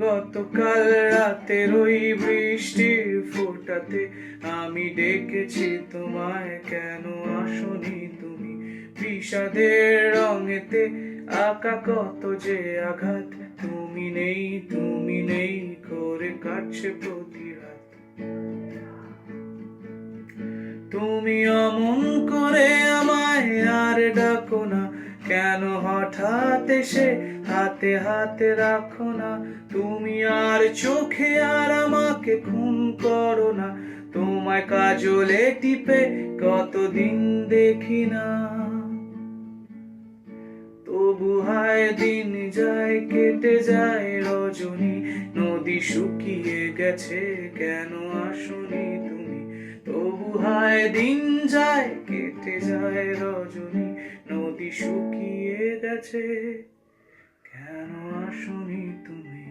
গতকাল রাতের ওই বৃষ্টির ফোঁটাতে আমি ডেকেছি তোমায়, কেন আসনি তুমি? বিষাদের রঙেতে আঁকা কত যে আঘাত, তুমি নেই করে কাটছে প্রতি রাত। তুমি অমন করে আমায় আর ডাকো না, কেন হঠাৎ এসে হাতে হাতে রাখো না? তুমি আর চোখে আর আমাকে খুন করো না, তোমায় কাজলে টিপে কতদিন দেখি না। তবু হায় দিন যায় কেটে যায় রজনী, নদী শুকিয়ে গেছে কেন আসনি তুমি? তবু হায় দিন যায় কেটে যায় রজনী, নদী শুকিয়ে গেছে কেন আসনি তুমি?